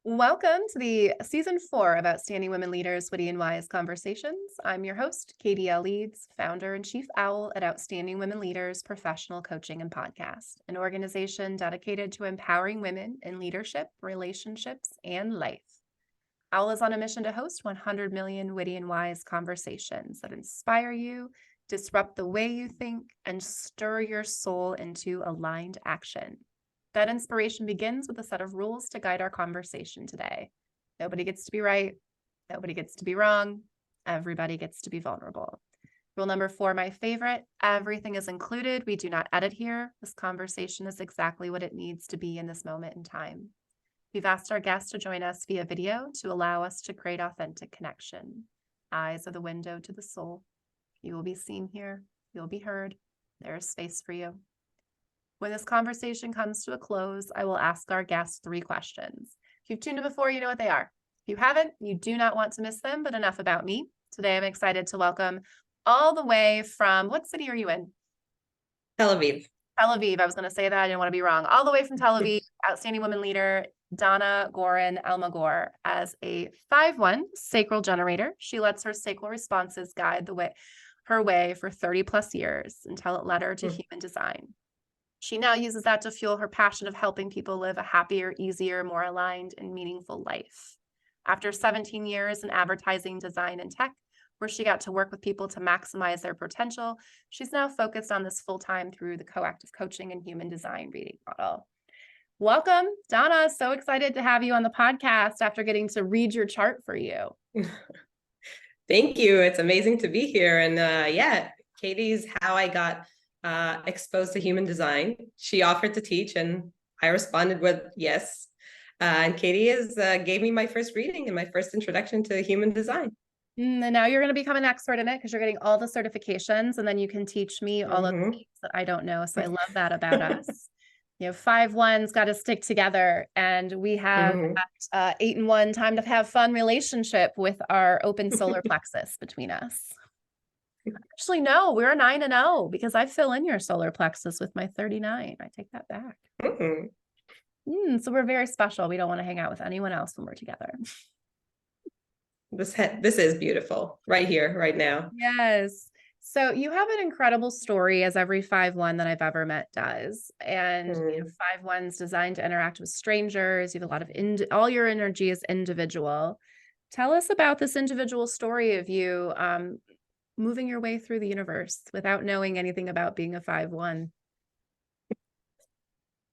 Welcome to the season 4 of Outstanding Women Leaders, Witty and Wise Conversations. I'm your host, Katie L. Eades, founder and chief owl at Outstanding Women Leaders Professional Coaching and Podcast, an organization dedicated to empowering women in leadership, relationships, and life. Owl is on a mission to host 100 million witty and wise conversations that inspire you, disrupt the way you think, and stir your soul into aligned action. That inspiration begins with a set of rules to guide our conversation today. Nobody gets to be right. Nobody gets to be wrong. Everybody gets to be vulnerable. Rule number 4, my favorite, everything is included. We do not edit here. This conversation is exactly what it needs to be in this moment in time. We've asked our guests to join us via video to allow us to create authentic connection. Eyes are the window to the soul. You will be seen here. You'll be heard. There is space for you. When this conversation comes to a close, I will ask our guests 3 questions. If you've tuned in before, you know what they are. If you haven't, you do not want to miss them, but enough about me. Today, I'm excited to welcome all the way from, what city are you in? Tel Aviv. Tel Aviv. I was going to say that. I didn't want to be wrong. All the way from Tel Aviv, Outstanding Women Leader, Dana Goren Almagor. As a 5-1 Sacral Generator, she lets her sacral responses guide her way for 30 plus years until it led her to human design. She now uses that to fuel her passion of helping people live a happier, easier, more aligned, and meaningful life. After 17 years in advertising, design, and tech, where she got to work with people to maximize their potential, she's now focused on this full-time through the coactive coaching and human design reading model. Welcome, Donna. So excited to have you on the podcast after getting to read your chart for you. Thank you. It's amazing to be here. And Katie's how I got exposed to human design. She offered to teach and I responded with yes. And Katie gave me my first reading and my first introduction to human design. And now you're going to become an expert in it because you're getting all the certifications and then you can teach me all of the things that I don't know. So I love that about us. 5-1's got to stick together, and we have 8-1 time to have fun relationship with our open solar plexus between us. Actually, no, we're a 9-0 because I fill in your solar plexus with my 39. I take that back. So we're very special. We don't want to hang out with anyone else when we're together. This is beautiful right here, right now. Yes. So you have an incredible story, as every 5-1 that I've ever met does. And 5-1's designed to interact with strangers. You have a lot of all your energy is individual. Tell us about this individual story of you moving your way through the universe without knowing anything about being a 5-1.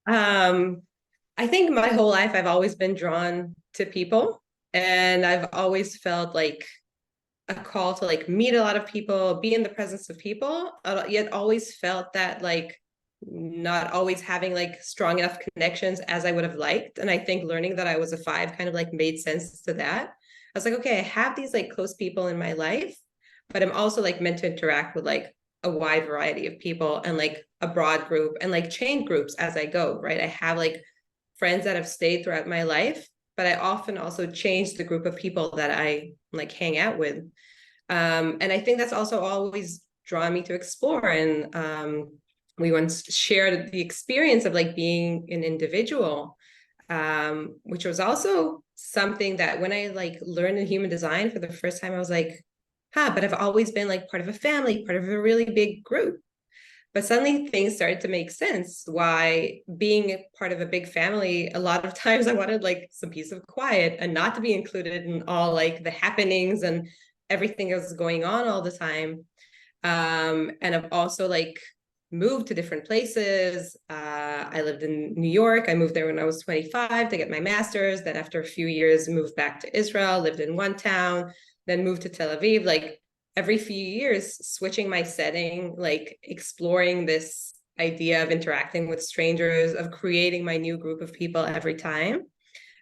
I think my whole life I've always been drawn to people, and I've always felt like a call to like meet a lot of people, be in the presence of people, yet always felt that like not always having like strong enough connections as I would have liked. And I think learning that I was a 5 kind of like made sense to that. I was like, okay, I have these like close people in my life, but I'm also like meant to interact with like a wide variety of people and like a broad group and like chain groups as I go, right? I have like friends that have stayed throughout my life, but I often also change the group of people that I like hang out with. And I think that's also always drawn me to explore. And we once shared the experience of like being an individual, which was also something that when I like learned in human design for the first time, I was like, but I've always been like part of a family, part of a really big group. But suddenly things started to make sense. Why being part of a big family, a lot of times I wanted like some peace of quiet and not to be included in all like the happenings and everything that was going on all the time. And I've also like moved to different places. I lived in New York. I moved there when I was 25 to get my master's. Then after a few years, moved back to Israel, lived in one town, then moved to Tel Aviv. Like every few years, switching my setting, like exploring this idea of interacting with strangers, of creating my new group of people every time.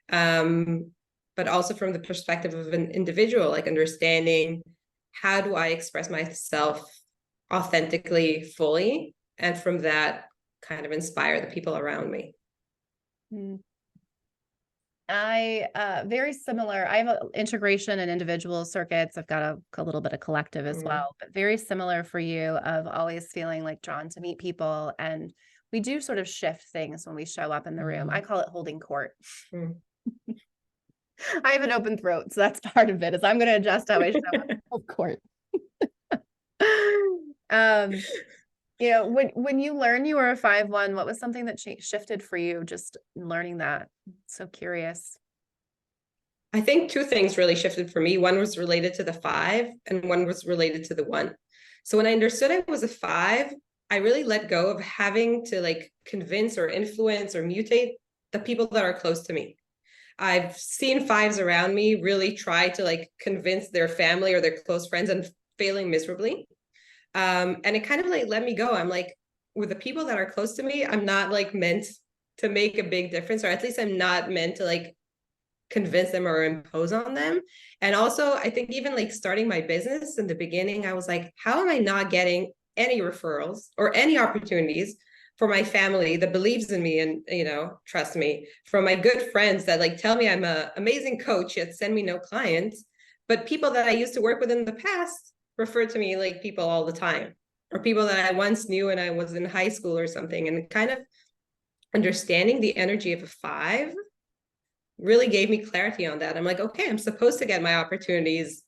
But also from the perspective of an individual, like understanding how do I express myself authentically, fully, and from that kind of inspire the people around me. Very similar. I have an integration and individual circuits. I've got a little bit of collective as well, but very similar for you of always feeling like drawn to meet people. And we do sort of shift things when we show up in the room. I call it holding court. I have an open throat, so that's part of it, is I'm going to adjust how I show up, of course. Um, when you learn you were a 5-1, what was something that shifted for you just learning that? So curious. I think two things really shifted for me. One was related to the 5 and one was related to the 1. So when I understood I was a 5, I really let go of having to like convince or influence or mutate the people that are close to me. I've seen 5s around me really try to like convince their family or their close friends and failing miserably. And it kind of like let me go. I'm like, with the people that are close to me, I'm not like meant to make a big difference, or at least I'm not meant to like convince them or impose on them. And also, I think even like starting my business in the beginning, I was like, how am I not getting any referrals or any opportunities for my family that believes in me and, trust me, from my good friends that like tell me I'm an amazing coach yet send me no clients, but people that I used to work with in the past refer to me like people all the time, or people that I once knew when I was in high school or something. And kind of understanding the energy of a 5 really gave me clarity on that. I'm like, okay, I'm supposed to get my opportunities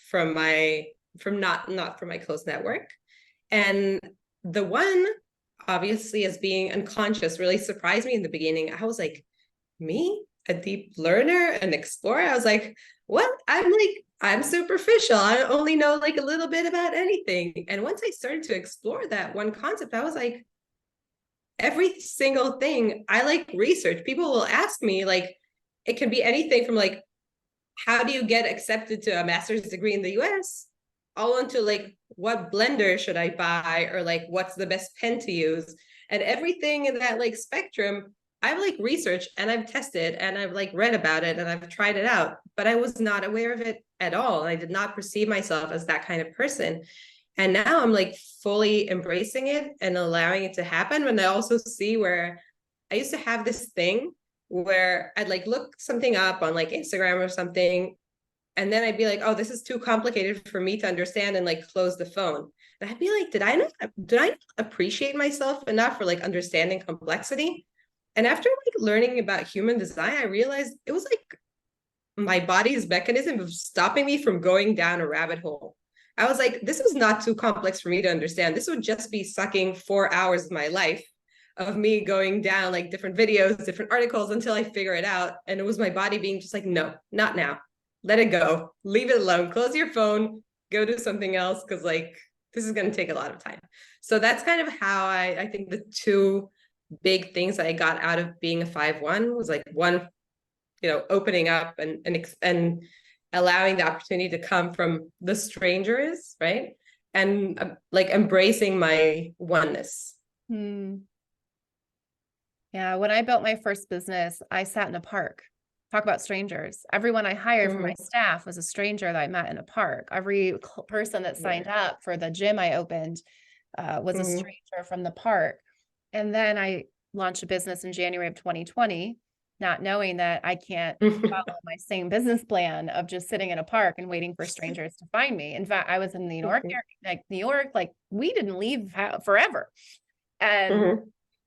from not from my close network. And the 1, obviously, as being unconscious, really surprised me in the beginning. I was like, me, a deep learner, an explorer? I was like, what? I'm superficial. I only know like a little bit about anything. And once I started to explore that one concept, I was like, every single thing I like research. People will ask me, like, it can be anything from like, how do you get accepted to a master's degree in the US, all into like, what blender should I buy, or like, what's the best pen to use? And everything in that like spectrum, I've like researched and I've tested and I've like read about it and I've tried it out, but I was not aware of it at all. I did not perceive myself as that kind of person. And now I'm like fully embracing it and allowing it to happen. And I also see where I used to have this thing where I'd like look something up on like Instagram or something, and then I'd be like, oh, this is too complicated for me to understand, and like close the phone. And I'd be like, did I appreciate myself enough for like understanding complexity? And after like learning about human design, I realized it was like my body's mechanism of stopping me from going down a rabbit hole. I was like, this is not too complex for me to understand. This would just be sucking 4 hours of my life, of me going down like different videos, different articles until I figure it out. And it was my body being just like, no, not now. Let it go. Leave it alone. Close your phone. Go do something else, because like this is going to take a lot of time. So that's kind of how I think the two big things that I got out of being a 5-1 was like, one, opening up and allowing the opportunity to come from the strangers, right? And like embracing my oneness. Yeah, when I built my first business, I sat in a park. Talk about strangers. Everyone I hired for my staff was a stranger that I met in a park. Every person that signed up for the gym I opened was a stranger from the park. And then I launched a business in January of 2020, not knowing that I can't follow my same business plan of just sitting in a park and waiting for strangers to find me. In fact, I was in New York, like we didn't leave forever. And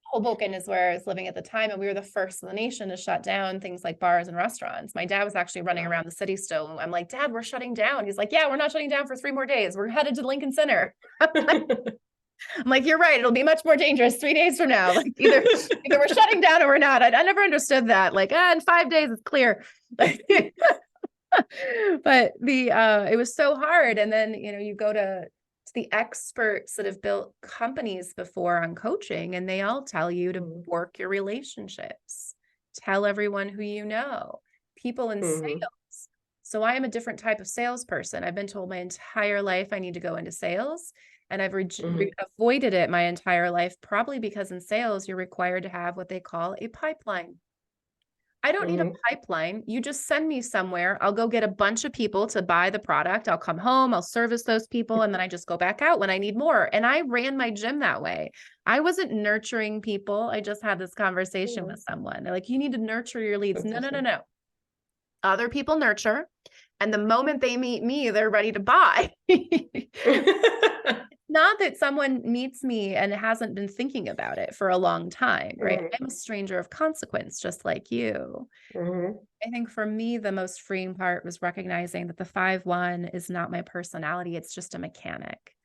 Hoboken is where I was living at the time, and we were the first in the nation to shut down things like bars and restaurants. My dad was actually running around the city still. I'm like, Dad, we're shutting down. He's like, yeah, we're not shutting down for 3 more days. We're headed to Lincoln Center. I'm like, you're right. It'll be much more dangerous 3 days from now. Like either we're shutting down or we're not. I never understood that. Like, in 5 days, it's clear. But it was so hard. And then, you go to the experts that have built companies before on coaching, and they all tell you to work your relationships, tell everyone who you know, people in sales. So I am a different type of salesperson. I've been told my entire life I need to go into sales, and I've avoided it my entire life, probably because in sales, you're required to have what they call a pipeline. I don't need a pipeline. You just send me somewhere. I'll go get a bunch of people to buy the product. I'll come home, I'll service those people, and then I just go back out when I need more. And I ran my gym that way. I wasn't nurturing people. I just had this conversation with someone. They're like, you need to nurture your leads. No. Other people nurture. And the moment they meet me, they're ready to buy. It's not that someone meets me and hasn't been thinking about it for a long time, right? Mhm. I'm a stranger of consequence, just like you. Mhm. I think for me, the most freeing part was recognizing that the 5-1 is not my personality. It's just a mechanic.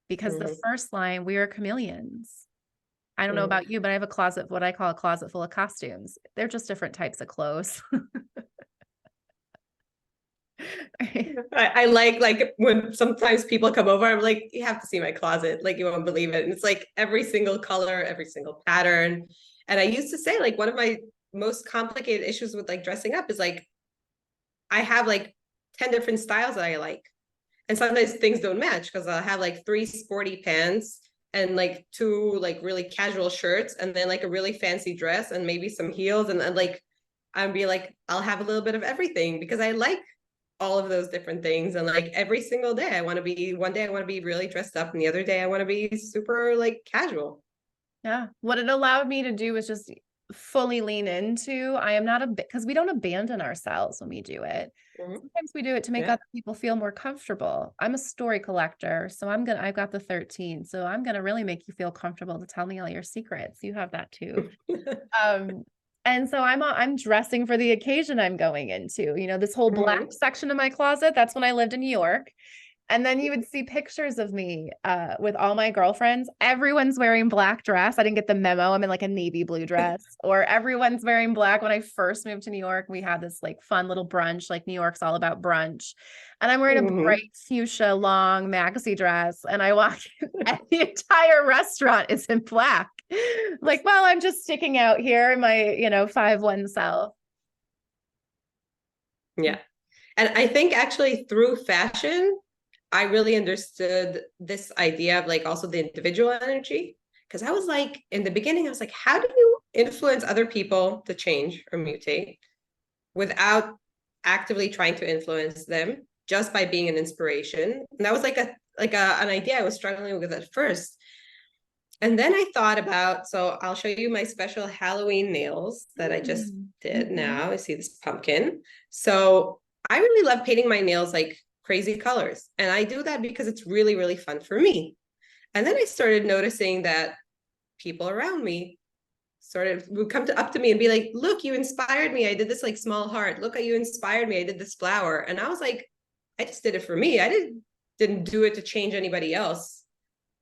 Because the Mhm. first line, we are chameleons. I don't know Mhm. about you, but I have a closet, what I call a closet full of costumes. They're just different types of clothes. I like when sometimes people come over, I'm like, you have to see my closet. Like, you won't believe it. And it's like every single color, every single pattern. And I used to say, like, one of my most complicated issues with like dressing up is like, I have like 10 different styles that I like. And sometimes things don't match because I'll have like 3 sporty pants and like 2 like really casual shirts and then like a really fancy dress and maybe some heels. And then like, I'd be like, I'll have a little bit of everything because I like all of those different things. And like every single day, one day I want to be really dressed up and the other day I want to be super like casual. Yeah. What it allowed me to do was just fully lean into, I am not a bit, because we don't abandon ourselves when we do it. Mhm. Sometimes we do it to make Yeah. other people feel more comfortable. I'm a story collector, so I've got the 13, so I'm gonna really make you feel comfortable to tell me all your secrets. You have that too. Um, and so I'm dressing for the occasion I'm going into. This whole black Mhm. section of my closet, that's when I lived in New York. And then you would see pictures of me with all my girlfriends. Everyone's wearing black dress. I didn't get the memo. I'm in like a navy blue dress. Or everyone's wearing black. When I first moved to New York, we had this like fun little brunch. Like New York's all about brunch. And I'm wearing a Mhm. bright fuchsia long maxi dress. And I walk in and the entire restaurant is in black. Like, well, I'm just sticking out here in my, 5-1 self. Yeah. And I think actually through fashion, I really understood this idea of like also the individual energy. Because I was like, in the beginning, I was like, how do you influence other people to change or mutate without actively trying to influence them just by being an inspiration? And that was like an idea I was struggling with at first. And then I thought about, so I'll show you my special Halloween nails that I just did Mm-hmm. now. I see this pumpkin. So I really love painting my nails like crazy colors. And I do that because it's really, really fun for me. And then I started noticing that people around me sort of would come up to me and be like, look, you inspired me. I did this like small heart. Look how you inspired me. I did this flower. And I was like, I just did it for me. I didn't do it to change anybody else.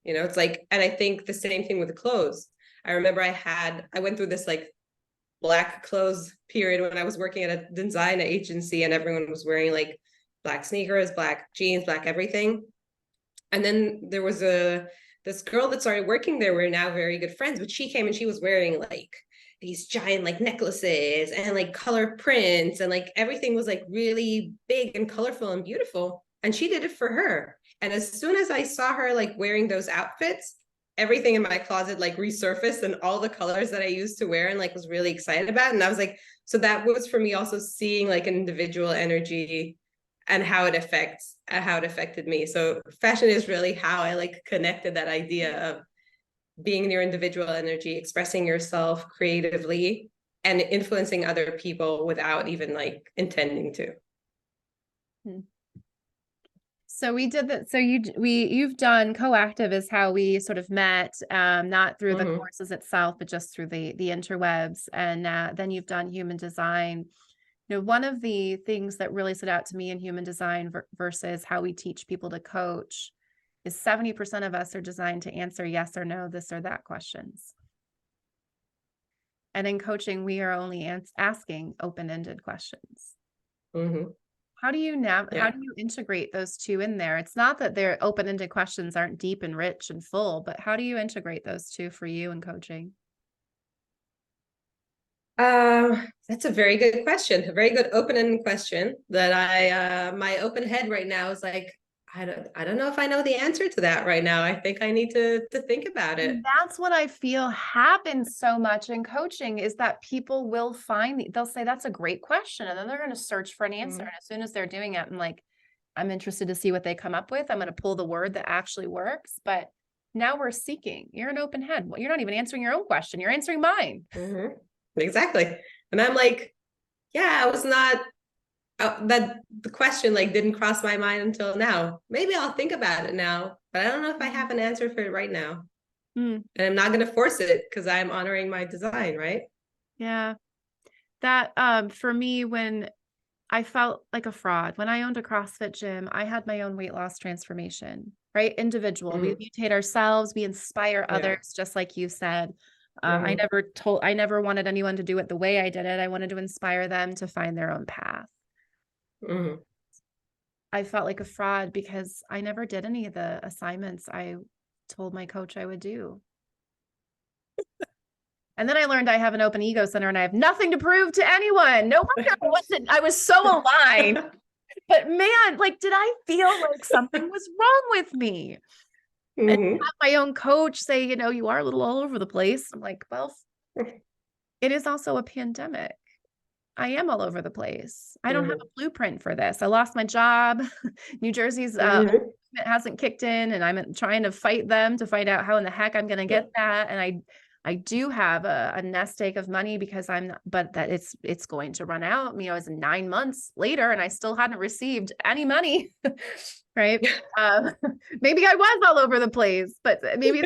It's like, and I think the same thing with the clothes. I remember I went through this like black clothes period when I was working at a design agency and everyone was wearing like black sneakers, black jeans, black everything. And then there was this girl that started working there. We're now very good friends, but she came and she was wearing like these giant like necklaces and like color prints and like everything was like really big and colorful and beautiful. And she did it for her. And as soon as I saw her like wearing those outfits, everything in my closet like resurfaced and all the colors that I used to wear and like was really excited about. And I was like, so that was for me also seeing like an individual energy and how it affected me. So fashion is really how I like connected that idea of being in your individual energy, expressing yourself creatively and influencing other people without even like intending to. So we did that. So you've done coactive is how we sort of met, not through the Mm-hmm. courses itself, but just through the interwebs. And then you've done human design. One of the things that really stood out to me in human design versus how we teach people to coach is 70% of us are designed to answer yes or no, this or that questions. And in coaching, we are only asking open-ended questions. Mm-hmm. How Yeah. do you integrate those two in there? It's not that their open-ended questions aren't deep and rich and full, but how do you integrate those two for you in coaching? That's a very good question. A very good open-ended question that my open head right now is like, I don't know if I know the answer to that right now. I think I need to think about it. And that's what I feel happens so much in coaching is that people will they'll say, that's a great question. And then they're going to search for an answer. Mm-hmm. And as soon as they're doing it, I'm like, I'm interested to see what they come up with. I'm going to pull the word that actually works. But now we're seeking. You're an open head. Well, you're not even answering your own question. You're answering mine. Mm-hmm. Exactly. And I'm like, yeah, I was not that the question like didn't cross my mind until now. Maybe I'll think about it now. but I don't know if I have an answer for it right now. Mm, And I'm not going to force it because I'm honoring my design, right? yeah. That for me, when I felt like a fraud, when I owned a CrossFit gym, I had my own weight loss transformation, right? Individual. We Mm-hmm. mutate ourselves, we inspire Yeah. others, just like you said. Mm-hmm. I never wanted anyone to do it the way I did it. I wanted to inspire them to find their own path. Mm-hmm. I felt like a fraud because I never did any of the assignments I told my coach I would do. And then I learned I have an open ego center and I have nothing to prove to anyone. No wonder I was so aligned. But man, like, did I feel like something was wrong with me? And Mm-hmm. have my own coach say, you are a little all over the place. I'm like, well, it is also a pandemic. I am all over the place. I don't have a Mm-hmm. blueprint for this. I lost my job. New Jersey's Mm-hmm. it hasn't kicked in, and I'm trying to fight them to find out how in the heck I'm going to get that. And I do have a nest egg of money because but that it's going to run out. It's 9 months later, and I still hadn't received any money. Right? Um, maybe I was all over the place, but maybe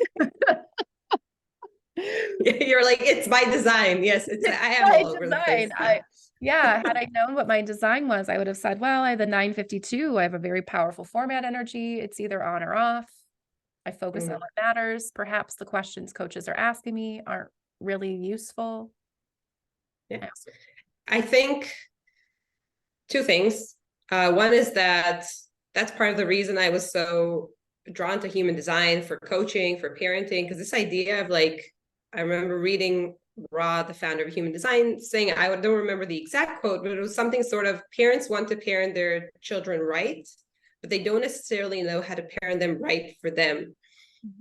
You're like, it's by design. Yes, I am by all over the design. place. Yeah. Yeah, had I known what my design was, I would have said, well, I have a 952. I have a very powerful format energy. It's either on or off. I focus on Mm-hmm. what matters. Perhaps the questions coaches are asking me aren't really useful. Yeah. I think two things. One is that that's part of the reason I was so drawn to human design for coaching, for parenting, because this idea of like, I remember reading Ra, the founder of human design, saying, I don't remember the exact quote, but it was something sort of parents want to parent their children right, but they don't necessarily know how to parent them right for them.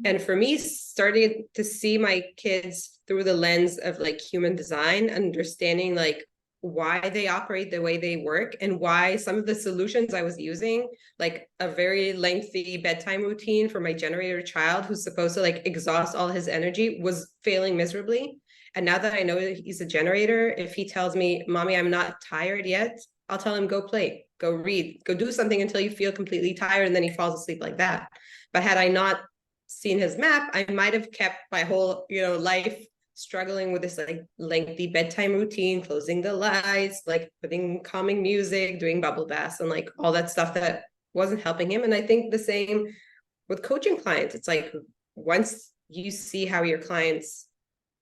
And for me, starting to see my kids through the lens of like human design, understanding like why they operate the way they work and why some of the solutions I was using, like a very lengthy bedtime routine for my generator child who's supposed to like exhaust all his energy, was failing miserably. And now that I know he's a generator, if he tells me, Mommy, I'm not tired yet, I'll tell him, go play, go read, go do something until you feel completely tired. And then he falls asleep like that. But had I not seen his map, I might have kept my whole, life struggling with this like lengthy bedtime routine, closing the lights, like putting calming music, doing bubble baths, and like all that stuff that wasn't helping him. And I think the same with coaching clients. It's like once you see how your clients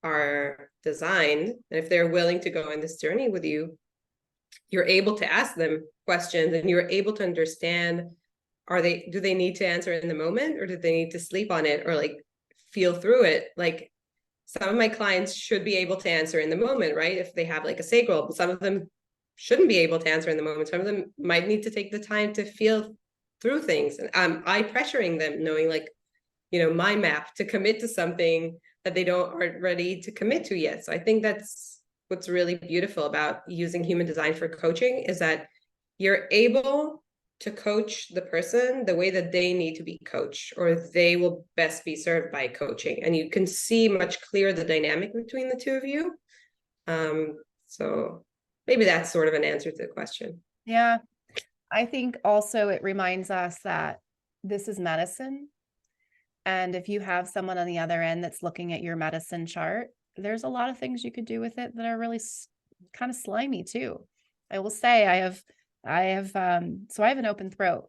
are designed, and if they're willing to go on this journey with you, you're able to ask them questions and you're able to understand, do they need to answer in the moment, or do they need to sleep on it or like feel through it? Like some of my clients should be able to answer in the moment, right? If they have like a sacral, but some of them shouldn't be able to answer in the moment. Some of them might need to take the time to feel through things. And I pressuring them, knowing like, my map to commit to something that they aren't ready to commit to yet. So I think that's what's really beautiful about using human design for coaching, is that you're able to coach the person the way that they need to be coached, or they will best be served by coaching. And you can see much clearer the dynamic between the two of you. So maybe that's sort of an answer to the question. Yeah. I think also it reminds us that this is medicine. And if you have someone on the other end that's looking at your medicine chart, there's a lot of things you could do with it that are really kind of slimy too. I will say so I have an open throat.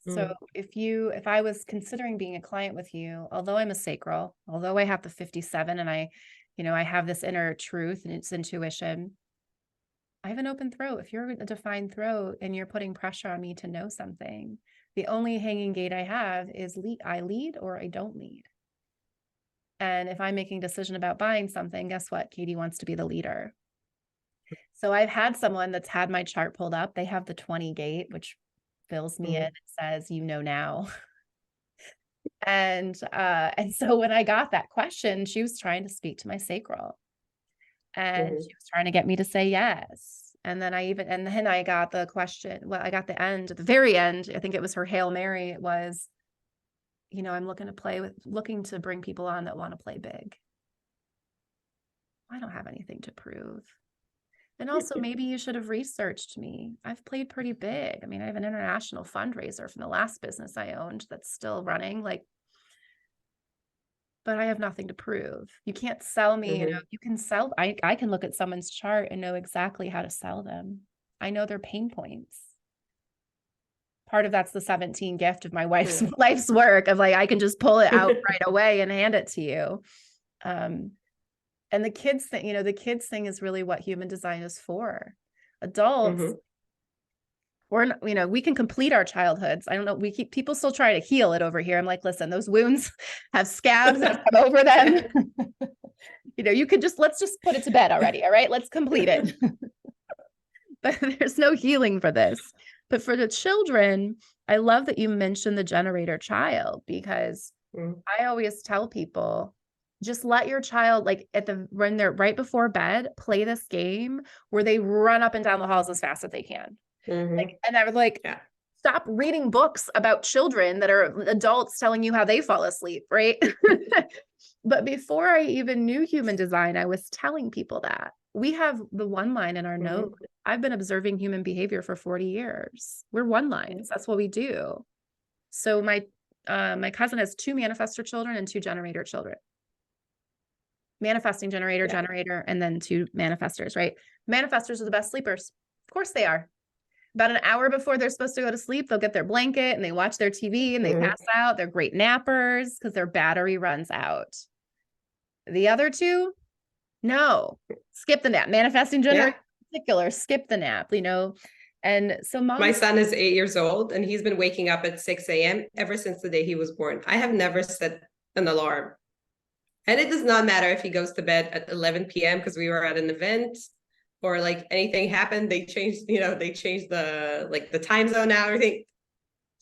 So if I was considering being a client with you, although I'm a sacral, although I have the 57 and I have this inner truth and it's intuition, I have an open throat. If you're a defined throat and you're putting pressure on me to know something, the only hanging gate I have is I lead or I don't lead. And if I'm making a decision about buying something, guess what? Katie wants to be the leader. So I've had someone that's had my chart pulled up. They have the 20 gate, which fills me in. It says, now. And so when I got that question, she was trying to speak to my sacral. And she was trying to get me to say yes. And then I got the question. Well, I got the end, at the very end. I think it was her Hail Mary. It was, I'm looking to bring people on that want to play big. I don't have anything to prove. And also, maybe you should have researched me. I've played pretty big. I mean, I have an international fundraiser from the last business I owned that's still running. Like, but I have nothing to prove. You can't sell me, you know, you can sell, I can look at someone's chart and know exactly how to sell them. I know their pain points. Part of that's the 17 gift of my life's work of like, I can just pull it out right away and hand it to you. And the kids thing, you know, the kids thing is really what human design is for. Adults, we're not, you know, we can complete our childhoods. I don't know. People still try to heal it over here. I'm like, listen, those wounds have scabs that have come over them. You know, you could let's just put it to bed already. All right, let's complete it. But there's no healing for this. But for the children, I love that you mentioned the generator child, because I always tell people, just let your child, like when they're right before bed, play this game where they run up and down the halls as fast as they can. Like, and I was like, stop reading books about children that are adults telling you how they fall asleep, right? But before I even knew human design, I was telling people that. We have the one line in our node. I've been observing human behavior for 40 years. We're one lines. That's what we do. So my cousin has 2 manifestor children and 2 generator children. Manifesting generator, generator, and then 2 manifestors, right? Manifestors are the best sleepers. Of course they are. About an hour before they're supposed to go to sleep, they'll get their blanket and they watch their TV and they pass out. They're great nappers because their battery runs out. The other 2, no, skip the nap. Manifesting generator in particular, skip the nap, you know. And so my son is 8 years old and he's been waking up at 6 a.m. ever since the day he was born. I have never set an alarm. And it does not matter if he goes to bed at 11 p.m. because we were at an event or like anything happened. They changed, you know, the time zone now, everything.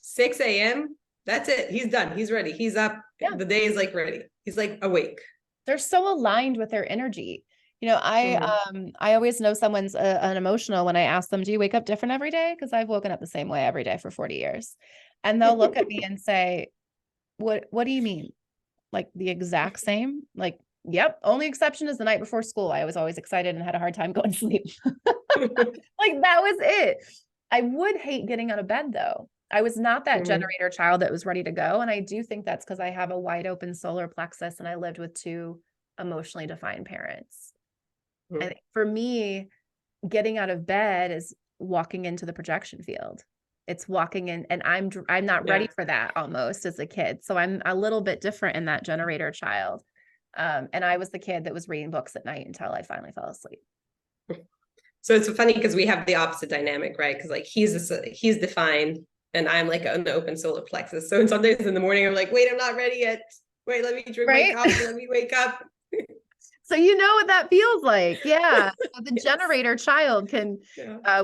6 a.m. That's it. He's done. He's ready. He's up. Yeah. The day is like ready. He's like awake. They're so aligned with their energy. You know, I always know someone's an emotional when I ask them, do you wake up different every day? Because I've woken up the same way every day for 40 years. And they'll look at me and say, what do you mean? Like the exact same? Like, yep. Only exception is the night before school. I was always excited and had a hard time going to sleep. Like that was it. I would hate getting out of bed though. I was not that generator child that was ready to go. And I do think that's because I have a wide open solar plexus and I lived with 2 emotionally defined parents. I think for me, getting out of bed is walking into the projection field. It's walking in, and I'm not ready for that almost as a kid. So I'm a little bit different in that generator child. And I was the kid that was reading books at night until I finally fell asleep. So it's funny because we have the opposite dynamic, right? Because like he's defined and I'm like an open solar plexus. So sometimes in the morning I'm like, wait, I'm not ready yet. Wait, let me drink my coffee. Let me wake up. So you know what that feels like. Yeah. So the generator child can,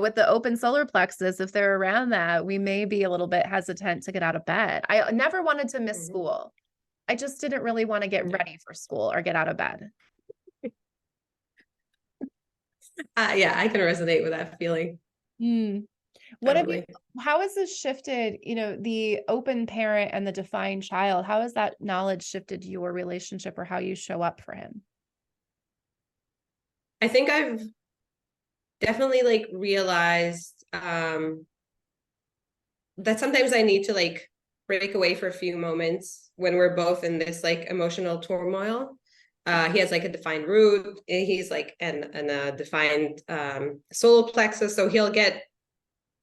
with the open solar plexus, if they're around that, we may be a little bit hesitant to get out of bed. I never wanted to miss school. I just didn't really want to get ready for school or get out of bed. Yeah, I can resonate with that feeling. How has this shifted, you know, the open parent and the defined child? How has that knowledge shifted your relationship or how you show up for him? I think I've definitely like realized that sometimes I need to like break away for a few moments when we're both in this like emotional turmoil. He has like a defined root. He's like a defined solar plexus. So he'll get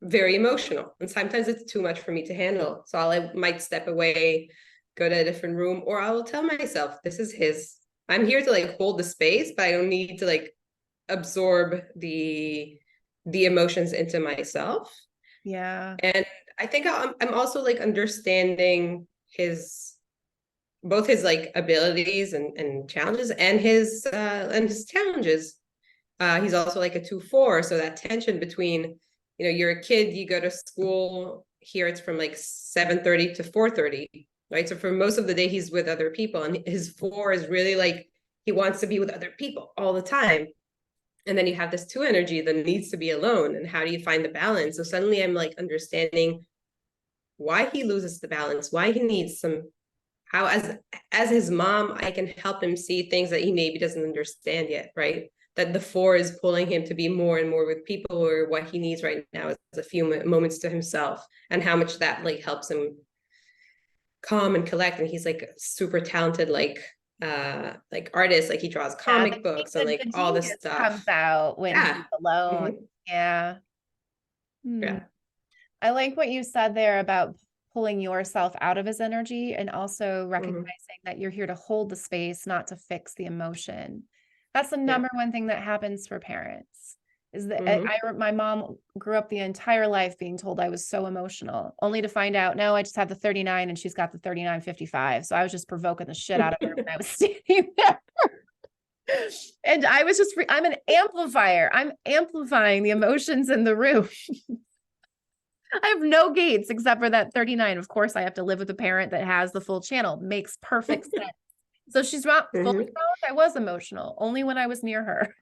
very emotional. And sometimes it's too much for me to handle. So I might step away, go to a different room, or I will tell myself, this is I'm here to like hold the space, but I don't need to like absorb the emotions into myself. Yeah. And I think I'm also like understanding both his like abilities and challenges and his challenges. He's also like a 2-4, so that tension between, you know, you're a kid, you go to school here, it's from like 7:30 to 4:30, right? So for most of the day he's with other people, and his 4 is really like he wants to be with other people all the time. And then you have this 2 energy that needs to be alone, and how do you find the balance? So suddenly I'm like understanding why he loses the balance, why he needs how as his mom I can help him see things that he maybe doesn't understand yet, right? that the 4 is pulling him to be more and more with people, or what he needs right now is a few moments to himself, and how much that like helps him calm and collect. And he's like a super talented like artist, like he draws Yeah, comic books and like the all this genius comes stuff. out when he's Yeah. alone. Mhm. Yeah. Hmm. Yeah. I like what you said there about pulling yourself out of his energy and also Mhm. recognizing that you're here to hold the space, not to fix the emotion. That's the Yeah. number one thing that happens for parents is that Mhm. my mom grew up the entire life being told I was so emotional, only to find out, no, I just have the 39 and she's got the 39-55. So I was just provoking the shit out of her when I was standing there. And I was just, I'm an amplifier. I'm amplifying the emotions in the room. I have no gates except for that 39. Of course, I have to live with a parent that has the full channel. Makes perfect sense. So she's not fully Mhm. wrong. I was emotional only when I was near her.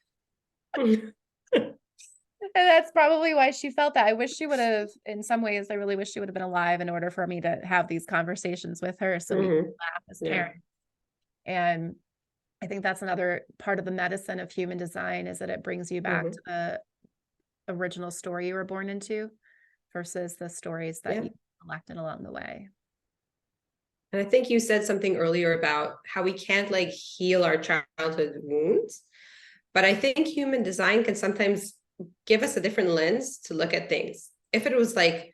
Mhm. And that's probably why she felt that. I wish she would have, in some ways, I really wish she would have been alive in order for me to have these conversations with her so we could laugh as Yeah. parents. And I think that's another part of the medicine of human design is that it brings you back to Mhm. the original story you were born into versus the stories that Yeah. you collected along the way. And I think you said something earlier about how we can't like heal our childhood wounds, but I think human design can sometimes give us a different lens to look at things. If it was like,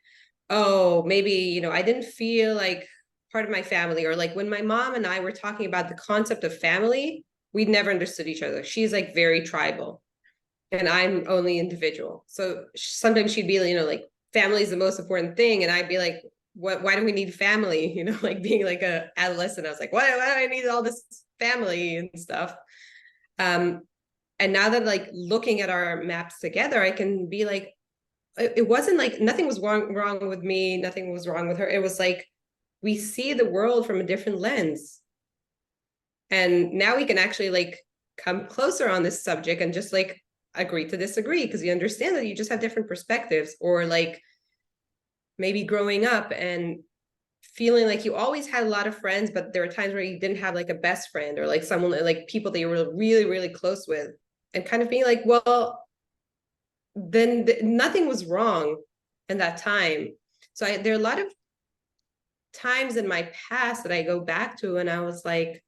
oh, maybe, I didn't feel like part of my family, or like when my mom and I were talking about the concept of family, we never understood each other. She's like very tribal and I'm only individual. So sometimes she'd be, like, family is the most important thing. And I'd be like, why do we need family? Like being like a adolescent, I was like, why do I need all this family and stuff? Um, and now that like looking at our maps together, I can be like, it wasn't like nothing was wrong with me, nothing was wrong with her. It was like we see the world from a different lens. And now we can actually like come closer on this subject and just like agree to disagree, because you understand that you just have different perspectives. Or like maybe growing up and feeling like you always had a lot of friends, but there were times where you didn't have like a best friend, or like someone, like people that you were really, really close with, and kind of being like, well, then nothing was wrong in that time. So there are a lot of times in my past that I go back to, and I was like,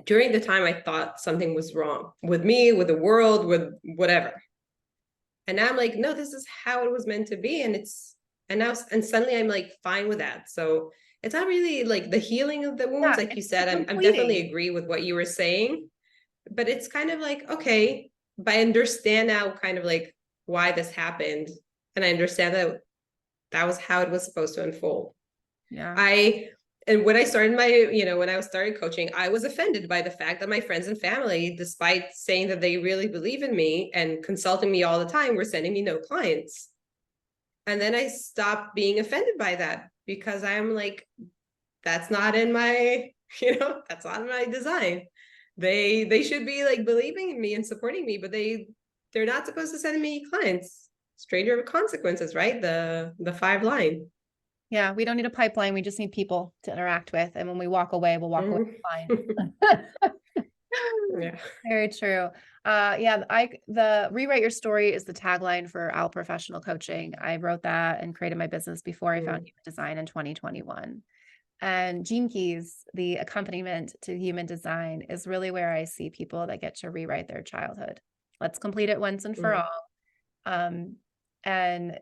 during the time I thought something was wrong with me, with the world, with whatever. And now I'm like, no, this is how it was meant to be. And suddenly I'm like fine with that. So it's not really like the healing of the wounds, Yeah, like you it's the said. I'm definitely completing. agree with what you were saying, but it's kind of like, okay, but I understand now kind of like why this happened. And I understand that that was how it was supposed to unfold. Yeah. I and when I started when I started coaching, I was offended by the fact that my friends and family, despite saying that they really believe in me and consulting me all the time, were sending me no clients. And then I stopped being offended by that, because I'm like, that's not in my, that's not in my design. They should be like believing in me and supporting me, but they're not supposed to send me clients. Stranger consequences, right? The 5 line. Yeah. We don't need a pipeline. We just need people to interact with. And when we walk away, we'll walk away Mhm. with clients. Yeah. Very true. Yeah, the rewrite your story is the tagline for Owl Professional Coaching. I wrote that and created my business before I found Mm. human design in 2021. And Gene Keys, the accompaniment to human design, is really where I see people that get to rewrite their childhood. Let's complete it once and for Mm. all. Um, and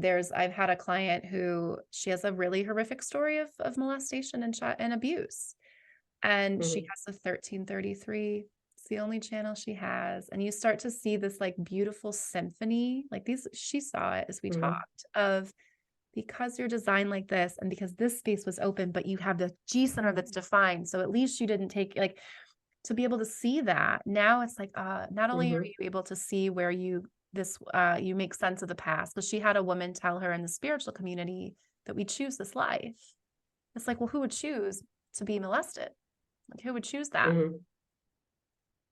I've had a client who she has a really horrific story of molestation and abuse. And she Mm. has a 1333. It's the only channel she has. And you start to see this like beautiful symphony, like she saw it as we Mm. talked, of because you're designed like this and because this space was open, but you have the G center that's defined. So at least you didn't take like to be able to see that. Now it's like not only are Mhm. you able to see where you make sense of the past, because she had a woman tell her in the spiritual community that we choose this life. It's like, well, who would choose to be molested? Like who would choose that? Mhm.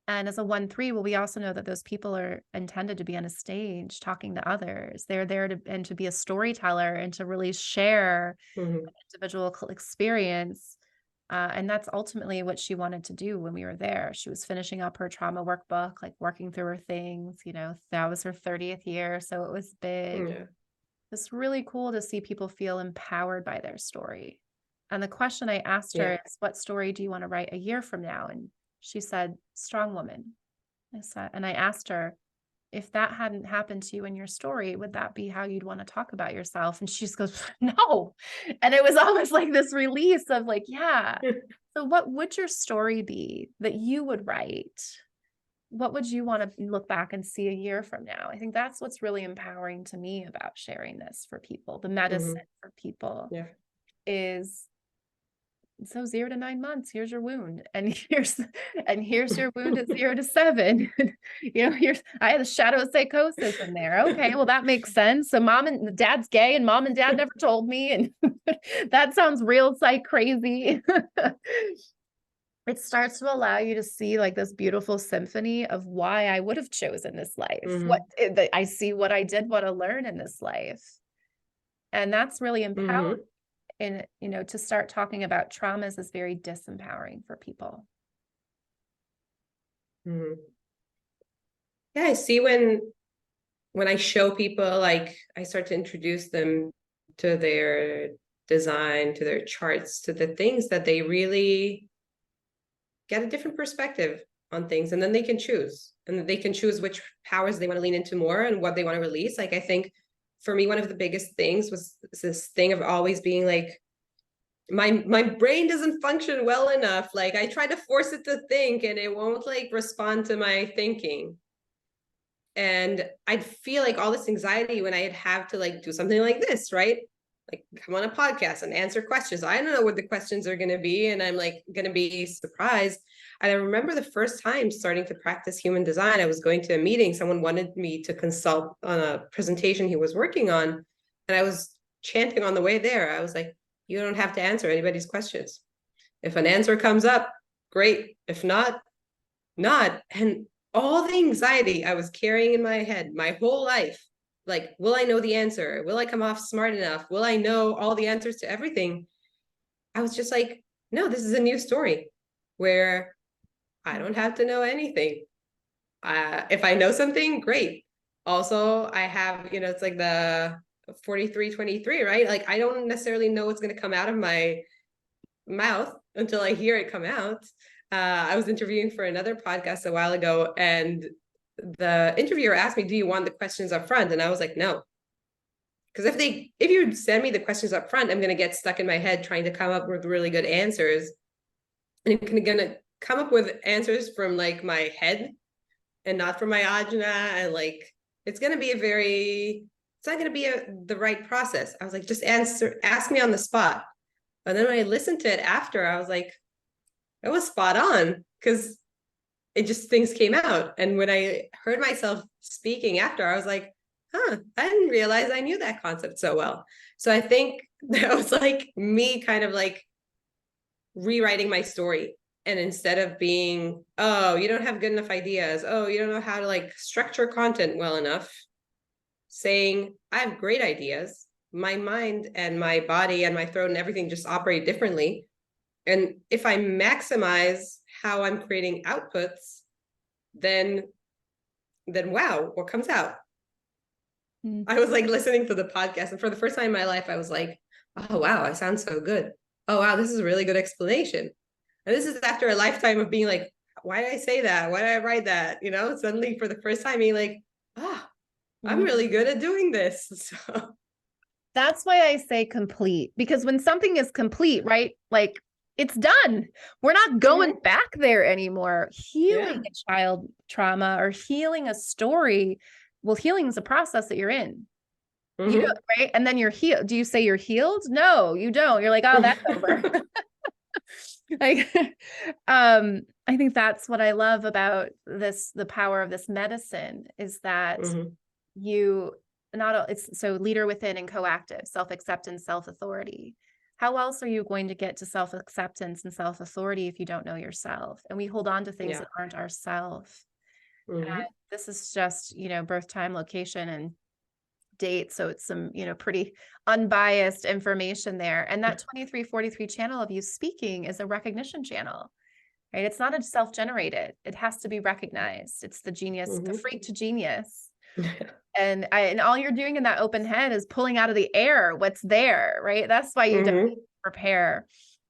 And as a 1-3, well, we also know that those people are intended to be on a stage talking to others. They're there to be a storyteller and to really share Mhm. an individual experience. And that's ultimately what she wanted to do when we were there. She was finishing up her trauma workbook, like working through her things, that was her 30th year. So it was big. Yeah. It's really cool to see people feel empowered by their story. And the question I asked Yeah. her is, what story do you want to write a year from now? And she said, strong woman. And I asked her, if that hadn't happened to you in your story, would that be how you'd want to talk about yourself? And she just goes, no. And it was almost like this release of like, yeah. So what would your story be that you would write? What would you want to look back and see a year from now? I think that's what's really empowering to me about sharing this for people. The medicine for people Yeah. is, so 0 to 9 months, here's your wound. And here's your wound at 0 to 7. Here's, I had a shadow of psychosis in there. Okay, well, that makes sense. So mom and dad's gay and mom and dad never told me. And that sounds real psych crazy. It starts to allow you to see like this beautiful symphony of why I would have chosen this life. I see what I did want to learn in this life. And that's really empowering. And, to start talking about traumas is very disempowering for people. Yeah, I see when I show people, like I start to introduce them to their design, to their charts, to the things that they really get a different perspective on things, and then they can choose, which powers they want to lean into more and what they want to release. Like I think for me, one of the biggest things was this thing of always being like, my brain doesn't function well enough. Like I try to force it to think and it won't like respond to my thinking. And I'd feel like all this anxiety when I'd have to like do something like this, right? Like come on a podcast and answer questions. I don't know what the questions are going to be, and I'm like going to be surprised. And I remember the first time starting to practice human design, I was going to a meeting. Someone wanted me to consult on a presentation he was working on. And I was chanting on the way there. I was like, you don't have to answer anybody's questions. If an answer comes up, great. If not, not. And all the anxiety I was carrying in my head my whole life, like, will I know the answer? Will I come off smart enough? Will I know all the answers to everything? I was just like, no, this is a new story where I don't have to know anything. If I know something, great. Also, I have, it's like the 43-23, right? Like, I don't necessarily know what's going to come out of my mouth until I hear it come out. I was interviewing for another podcast a while ago, and the interviewer asked me, do you want the questions up front? And I was like, no. Because if you send me the questions up front, I'm going to get stuck in my head trying to come up with really good answers. And I'm going to come up with answers from like my head and not from my ajna. And like, it's going to be it's not going to be the right process. I was like, just ask me on the spot. And then when I listened to it after, I was like, it was spot on, because things came out. And when I heard myself speaking after, I was like, I didn't realize I knew that concept so well. So I think that was like me kind of like rewriting my story. And instead of being, oh, you don't have good enough ideas, oh, you don't know how to like structure content well enough, saying, I have great ideas. My mind and my body and my throat and everything just operate differently. And if I maximize how I'm creating outputs, then wow, what comes out? I was like listening to the podcast, and for the first time in my life, I was like, oh wow, I sound so good. Oh wow, this is a really good explanation. And this is after a lifetime of being like, why did I say that? Why did I write that? Suddenly for the first time being like, I'm really good at doing this. So that's why I say complete, because when something is complete, right? Like it's done. We're not going back there anymore. Healing a child trauma or healing a story. Well, healing is a process that you're in. You know, right? And then you're healed. Do you say you're healed? No, you don't. You're like, oh, that's over. Like, I think that's what I love about this, the power of this medicine is that you it's so leader within and coactive, self-acceptance, self-authority. How else are you going to get to self-acceptance and self-authority if you don't know yourself? And we hold on to things that aren't ourself. And this is just, birth time, location, and date. So it's some, pretty unbiased information there. And that 2343 channel of you speaking is a recognition channel, right? It's not a self-generated. It has to be recognized. It's the genius, the freak to genius. And all you're doing in that open head is pulling out of the air what's there, right? That's why you don't prepare.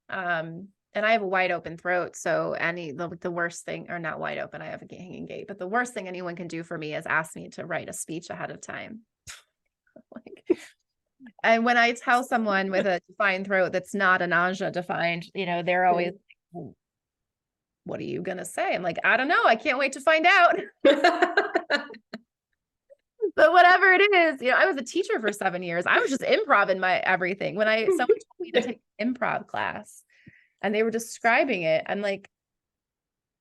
And I have a wide open throat. So the worst thing, or not wide open, I have a hanging gate, but the worst thing anyone can do for me is ask me to write a speech ahead of time. And when I tell someone with a defined throat that's not a nausea defined, they're always like, what are you going to say? I'm like, I don't know. I can't wait to find out. But whatever it is, I was a teacher for 7 years. I was just improv in my everything. When someone told me to take an improv class and they were describing it, I'm like,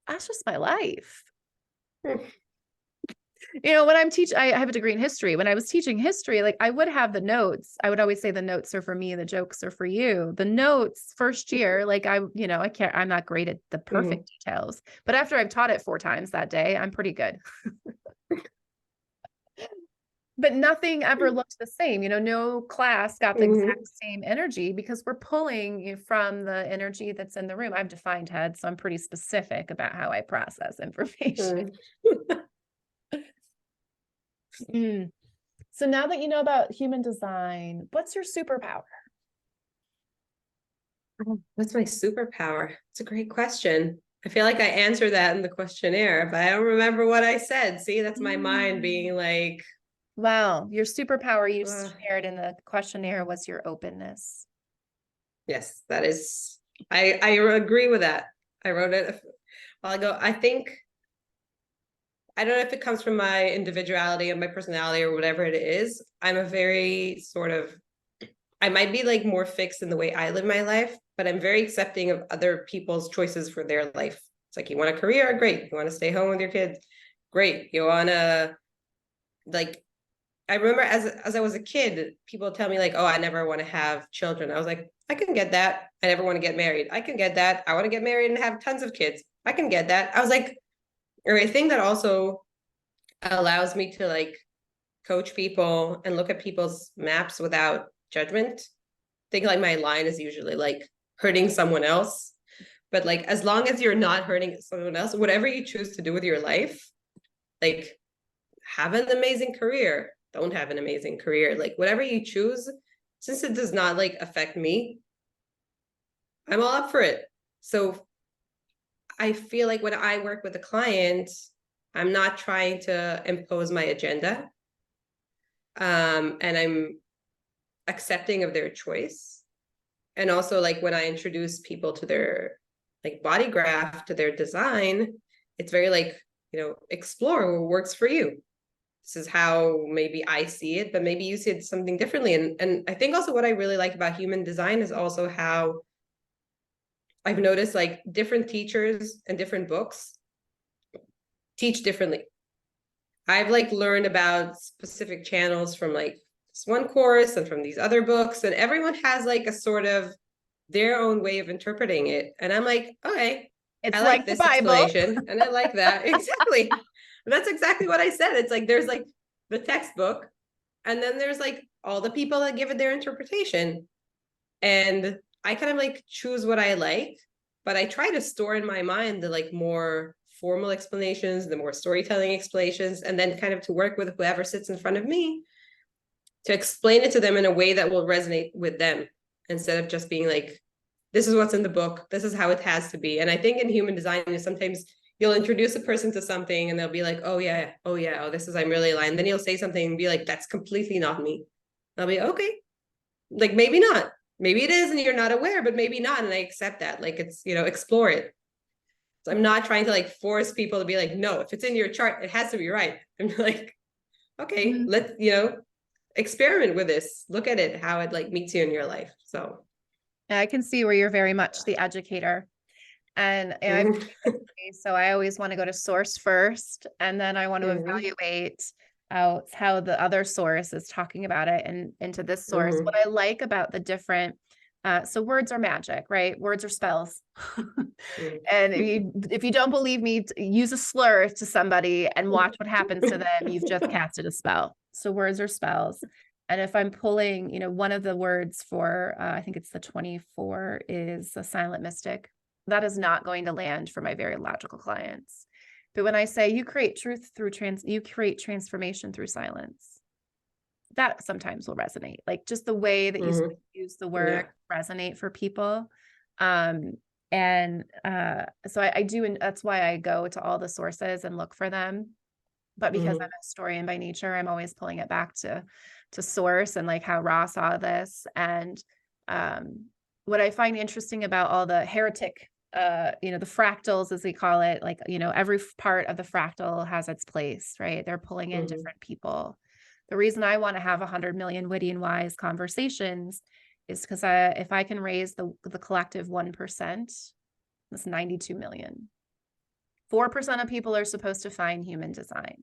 that's just my life. When I'm teaching, I have a degree in history. When I was teaching history, like I would have the notes. I would always say the notes are for me, the jokes are for you. The notes first year, like I can't, I'm not great at the perfect details, but after I've taught it 4 times that day, I'm pretty good. But nothing ever looked the same. No class got the exact same energy because we're pulling from the energy that's in the room. I've defined head, so I'm pretty specific about how I process information. So now that you know about human design, what's your superpower? What's my superpower? It's a great question. I feel like I answered that in the questionnaire, but I don't remember what I said. See, that's my mind being like, wow, your superpower you shared in the questionnaire was your openness. Yes, that is, I agree with that. I wrote it a while ago. I don't know if it comes from my individuality or my personality or whatever it is. I'm a very I might be like more fixed in the way I live my life, but I'm very accepting of other people's choices for their life. It's like, you want a career? Great. You want to stay home with your kids? Great. You want to, like, I remember as I was a kid, people tell me like, oh, I never want to have children. I was like, I can get that. I never want to get married. I can get that. I want to get married and have tons of kids. I can get that. I was like, or I think that also allows me to like coach people and look at people's maps without judgment. I think like my line is usually like hurting someone else. But like, as long as you're not hurting someone else, whatever you choose to do with your life, like have an amazing career. Don't have an amazing career, like whatever you choose, since it does not like affect me, I'm all up for it. So I feel like when I work with a client, I'm not trying to impose my agenda, and I'm accepting of their choice. And also like when I introduce people to their like body graph, to their design, it's very like, explore what works for you. This is how maybe I see it, but maybe you see it something differently. And I think also what I really like about human design is also how I've noticed like different teachers and different books teach differently. I've like learned about specific channels from like this one course and from these other books, and everyone has like a sort of their own way of interpreting it. And I'm like, okay, it's I like this the Bible. explanation and I like that. Exactly. That's exactly what I said. It's like there's like the textbook, and then there's like all the people that give it their interpretation. And I kind of like choose what I like, but I try to store in my mind the like more formal explanations, the more storytelling explanations, and then kind of to work with whoever sits in front of me to explain it to them in a way that will resonate with them, instead of just being like, this is what's in the book, this is how it has to be. And I think in human design, sometimes you'll introduce a person to something and they'll be like, oh yeah, oh this is, I'm really aligned. Then you'll say something and be like, that's completely not me. I'll be okay, like maybe not, maybe it is and you're not aware, but maybe not. And I accept that, like it's, explore it. So I'm not trying to like force people to be like, no, if it's in your chart, it has to be right. I'm like, okay, let's, experiment with this, look at it, how it like meets you in your life. So I can see where you're very much the educator. And so I always want to go to source first, and then I want to evaluate out how the other source is talking about it and into this source. What I like about the different, so words are magic, right? Words are spells. And if you don't believe me, use a slur to somebody and watch what happens to them. You've just casted a spell. So words or spells. And if I'm pulling, one of the words for, I think it's the 24 is a silent mystic. That is not going to land for my very logical clients. But when I say you create truth through you create transformation through silence, that sometimes will resonate. Like just the way that you use the word resonate for people. So I do, and that's why I go to all the sources and look for them. But because I'm a historian by nature, I'm always pulling it back to source and like how Ra saw this. And what I find interesting about all the heretic, the fractals, as we call it, like, every part of the fractal has its place, right? They're pulling in different people. The reason I want to have 100 million witty and wise conversations is because if I can raise the collective 1%, that's 92 million. 4% of people are supposed to find human design.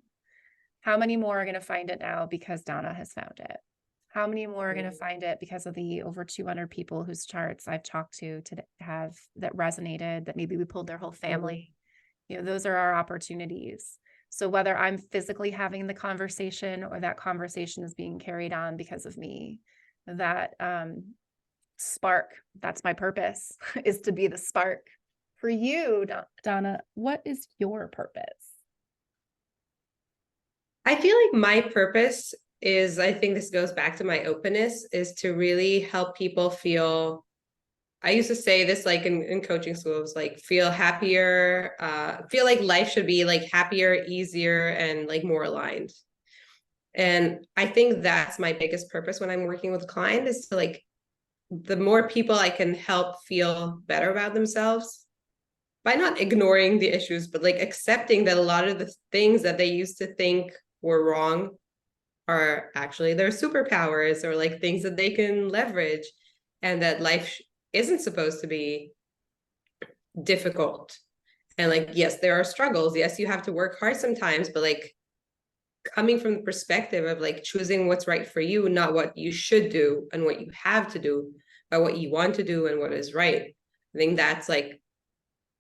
How many more are going to find it now because Dana has found it? How many more are going to find it because of the over 200 people whose charts I've talked to have that resonated, that maybe we pulled their whole family? Those are our opportunities. So whether I'm physically having the conversation or that conversation is being carried on because of me, that spark, that's my purpose, is to be the spark. For you, Dana, what is your purpose? I feel like my purpose is, I think this goes back to my openness, is to really help people feel, I used to say this like in coaching schools, like feel happier, feel like life should be like happier, easier, and like more aligned. And I think that's my biggest purpose when I'm working with a client, is to like, the more people I can help feel better about themselves by not ignoring the issues, but like accepting that a lot of the things that they used to think were wrong are actually their superpowers, or like things that they can leverage, and that life isn't supposed to be difficult. And like, yes, there are struggles. Yes, you have to work hard sometimes, but like coming from the perspective of like choosing what's right for you, not what you should do and what you have to do, but what you want to do and what is right. I think that's like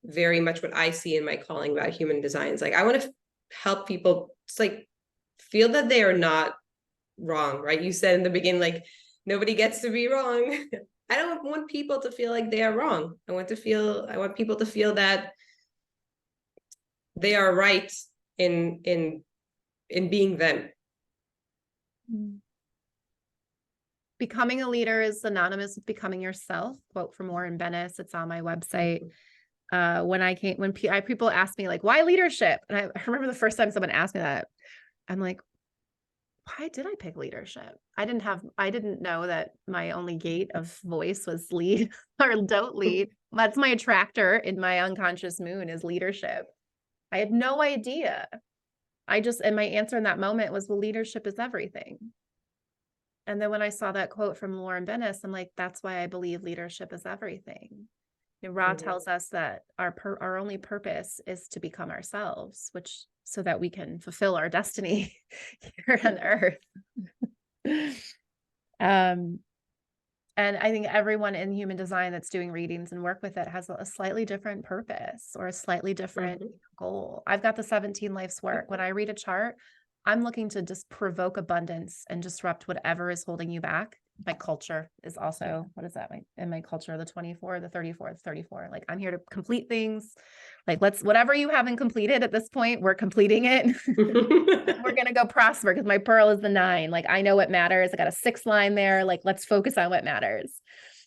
very much what I see in my calling about human designs. Like I want to help people just like feel that they are not wrong, right? You said in the beginning, like nobody gets to be wrong. I don't want people to feel like they are wrong. I want people to feel that they are right in being them. Becoming a leader is synonymous with becoming yourself. Quote from Warren Bennis. It's on my website. When people ask me like, why leadership? And I remember the first time someone asked me that, I'm like, why did I pick leadership? I didn't know that my only gate of voice was lead or don't lead. That's my attractor in my unconscious moon, is leadership. I had no idea. And my answer in that moment was, well, leadership is everything. And then when I saw that quote from Warren Bennis, I'm like, that's why I believe leadership is everything. Ra tells us that our only purpose is to become ourselves, so that we can fulfill our destiny here on earth. And I think everyone in human design that's doing readings and work with it has a slightly different purpose or a slightly different goal. I've got the 17 life's work. When I read a chart, I'm looking to just provoke abundance and disrupt whatever is holding you back. My culture is also, what is that? In my culture, the 24, the 34, the 34. Like I'm here to complete things. Like whatever you haven't completed at this point, we're completing it. We're going to go prosper because my pearl is the 9. Like I know what matters. I got a 6 line there. Like let's focus on what matters.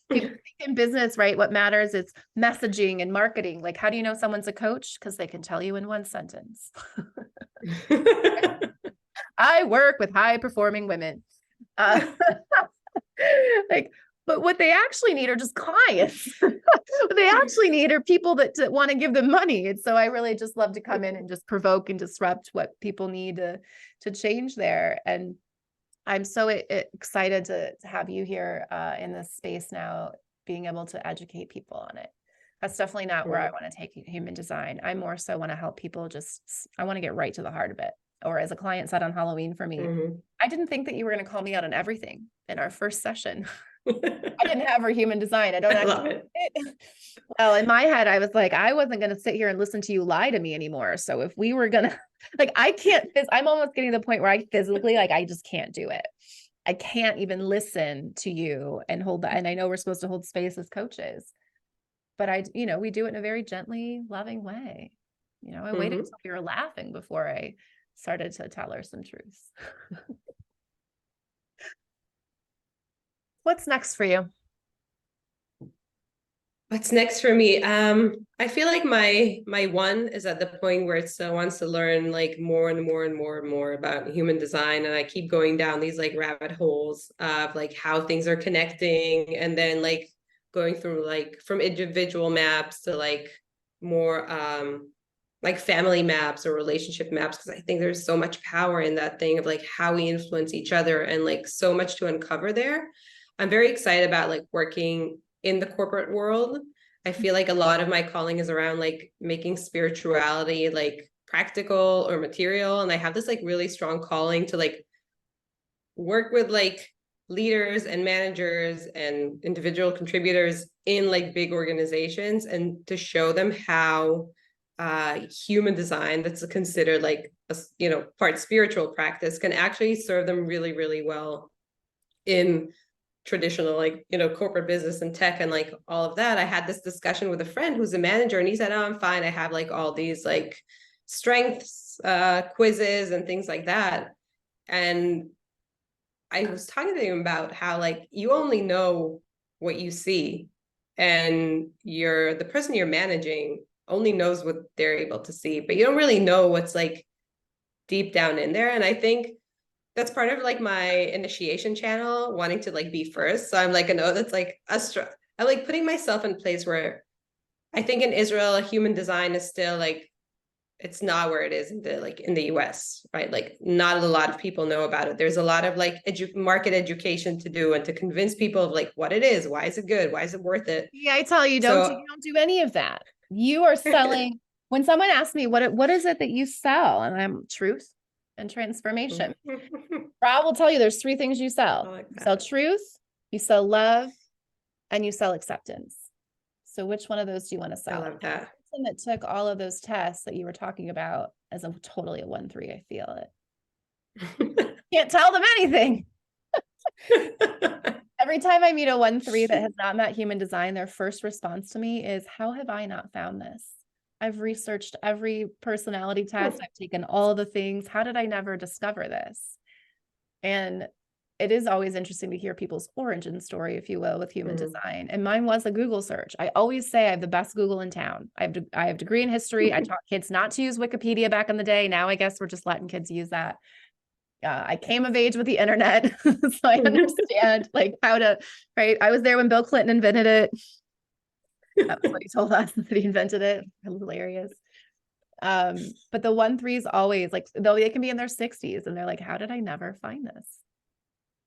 People think in business, right? What matters is messaging and marketing. Like how do you know someone's a coach? Because they can tell you in one sentence. I work with high performing women. But what they actually need are just clients. What they actually need are people that want to give them money. And so I really just love to come in and just provoke and disrupt what people need to change there. And I'm so excited to have you here in this space now, being able to educate people on it. That's definitely not where I want to take human design. I more so want to help people I want to get right to the heart of it. Or as a client said on Halloween for me, I didn't think that you were going to call me out on everything in our first session. I didn't have her human design. I don't I love actually. it. Well, in my head, I was like, I wasn't going to sit here and listen to you lie to me anymore. So if we were going to, like, I can't, I'm almost getting to the point where I physically, like, I just can't do it. I can't even listen to you and hold that. And I know we're supposed to hold space as coaches, but we do it in a very gently, loving way. I waited Mhm. until we were laughing before I started to tell her some truths. What's next for you? What's next for me? I feel like my one is at the point where it still wants to learn like more and more and more and more about human design, and I keep going down these like rabbit holes of like how things are connecting, and then like going through like from individual maps to like more like family maps or relationship maps, because I think there's so much power in that thing of like how we influence each other and like so much to uncover there. I'm very excited about like working in the corporate world. I feel like a lot of my calling is around like making spirituality like practical or material. And I have this like really strong calling to like work with like leaders and managers and individual contributors in like big organizations, and to show them how human design that's considered like a part spiritual practice can actually serve them really really well in traditional like corporate business and tech and like all of that. I had this discussion with a friend who's a manager, and he said, oh, I'm fine, I have like all these like strengths quizzes and things like that. And I was talking to him about how like you only know what you see, and the person you're managing only knows what they're able to see, but you don't really know what's like deep down in there. And I think that's part of like my initiation channel, wanting to like be first. So I'm like, no, that's like I'm like putting myself in place where I think in Israel, human design is still like, it's not where it is in the US, right? Like not a lot of people know about it. There's a lot of like market education to do and to convince people of like what it is, why is it good, why is it worth it. Yeah, I tell you, So you don't do any of that. You are selling. When someone asks me what is it that you sell, and I'm truth and transformation. Rob will tell you there's three things you I sell. like You sell that. truth, you sell love, and you sell acceptance. So which one of those do you want to I sell? love that. The person that took all of those tests that you were talking about as a totally a 1-3, I feel it. Can't tell them anything. Every time I meet a 1-3 that has not met human design, their first response to me is, how have I not found this? I've researched every personality test. I've taken all of the things. How did I never discover this? And it is always interesting to hear people's origin story, if you will, with human design. And mine was a Google search. I always say I have the best Google in town. I have a degree in history. I taught kids not to use Wikipedia back in the day. Now I guess we're just letting kids use that. I came of age with the internet, so I understand like how to, right? I was there when Bill Clinton invented it. That was what he told us, that he invented it. Hilarious. But the 1-3s always like, though they can be in their 60s and they're like, how did I never find this?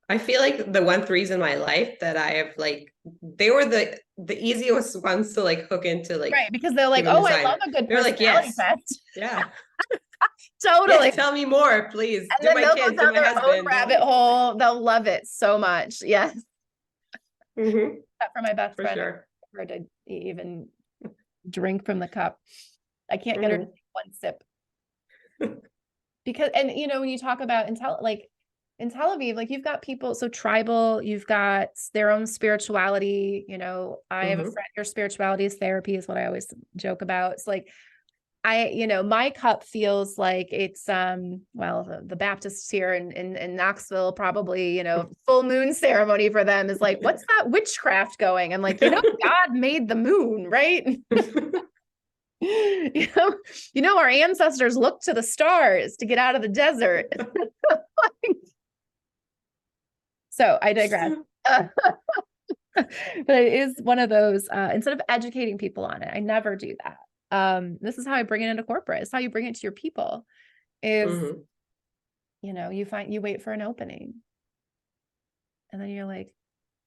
I feel like the 1-3s in my life that I have like, they were the easiest ones to like hook into like Right, because they're like, human oh, I design. love a good They're like, personality yes, test. yeah, Totally. yes, tell me more, please. And Do then my they'll go kids, do down my their own husband. rabbit hole. They'll love it so much. Yes. Mm-hmm, Except for my best for friend, I sure. never to even drink from the cup. I can't get her to Mm-hmm. take one sip. Because, and when you talk about like in Tel Aviv, like you've got people, so tribal, you've got their own spirituality. I have a Mm-hmm. friend, your spirituality is therapy, is what I always joke about. It's like, my cup feels like it's, well, the Baptists here in Knoxville, probably, full moon ceremony for them is like, what's that witchcraft going? I'm like, God made the moon, right? Our ancestors looked to the stars to get out of the desert. So I digress. But it is one of those, instead of educating people on it, I never do that. This is how I bring it into corporate. It's how you bring it to your people is, Mm-hmm. you wait for an opening and then you're like,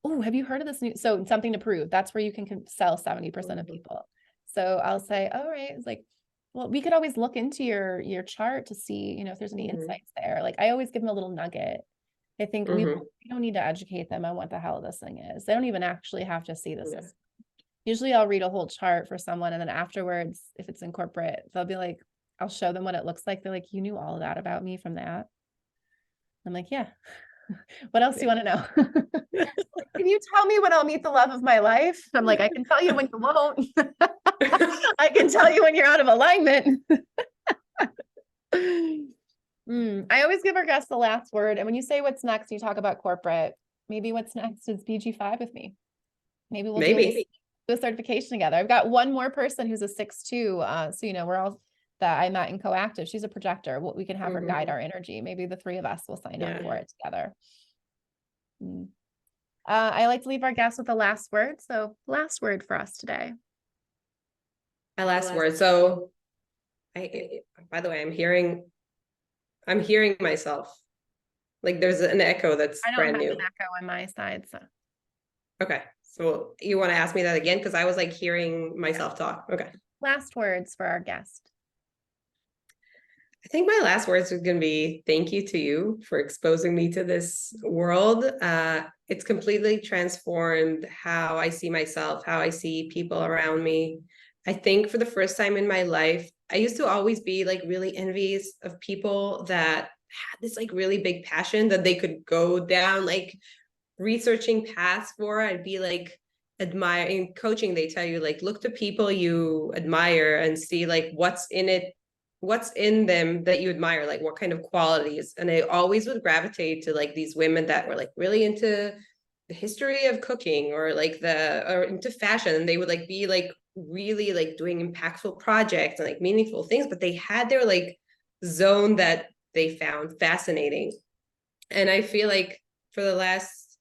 oh, have you heard of this new? So something to prove. That's where you can sell 70% of people. So I'll say, all right. It's like, well, we could always look into your chart to see, if there's any Mm-hmm. insights there. Like I always give them a little nugget. I think we don't need to educate them on what the hell this thing is. They don't even actually have to see this. Yeah. Usually I'll read a whole chart for someone, and then afterwards, if it's in corporate, they'll be like, I'll show them what it looks like. They're like, you knew all of that about me from that? I'm like, yeah. What else do you want to know? Can you tell me when I'll meet the love of my life? I'm like, I can tell you when you won't. I can tell you when you're out of alignment. I always give our guests the last word. And when you say what's next, you talk about corporate. Maybe what's next is BG5 with me. Maybe we'll do a certification together. I've got one more person who's a 6'2". So, we're all that I met in Coactive. She's a projector. We can have her guide our energy. Maybe the three of us will sign up for it together. I like to leave our guests with the last word. So last word for us today. My last word. So by the way, I'm hearing myself. Like there's an echo that's brand new. I don't have an echo on my side. So. Okay. So you want to ask me that again? Because I was like hearing myself talk. Okay. Last words for our guest. I think my last words are going to be thank you to you for exposing me to this world. It's completely transformed how I see myself, how I see people around me. I think for the first time in my life, I used to always be like really envious of people that had this like really big passion that they could go down like researching paths for. I'd be like admiring coaching. They tell you like, look to people you admire and see like what's in them that you admire, like what kind of qualities. And I always would gravitate to like these women that were like really into the history of cooking or into fashion. And they would like be like really like doing impactful projects and like meaningful things, but they had their like zone that they found fascinating. And I feel like for the last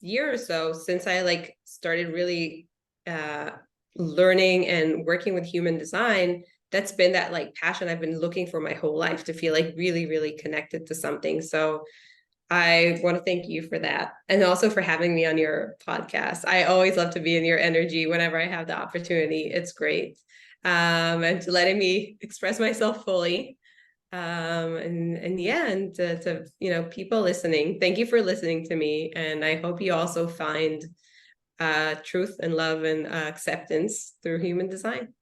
year or so, since I like started really learning and working with human design, that's been that like passion I've been looking for my whole life, to feel like really, really connected to something. So I want to thank you for that. And also for having me on your podcast. I always love to be in your energy whenever I have the opportunity. It's great. And to letting me express myself fully. And to people listening, thank you for listening to me. And I hope you also find truth and love and acceptance through human design.